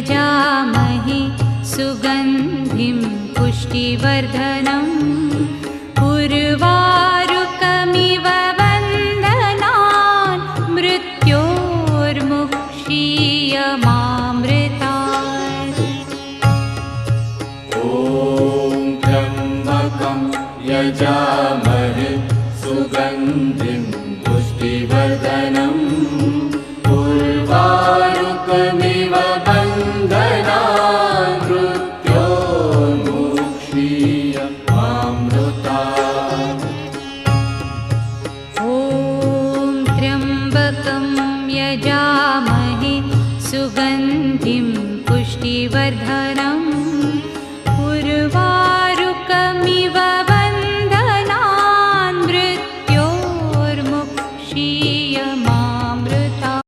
यजामहे सुगन्धिं पुष्टिवर्धनम् उर्वारुकमिव वन्दनान् मृत्योर्मुक्षीयमामृतात्। ॐ त्र्यम्बकं यजामहे सुगन्धिं पुष्टिवर्धनम् उर्वारुकमिव वन्दनान् मृत्योर्मुक्षीयमामृतात्। ॐ त्र्यम्बकं यजामहे सुगन्धिं पुष्टिवर्धनम्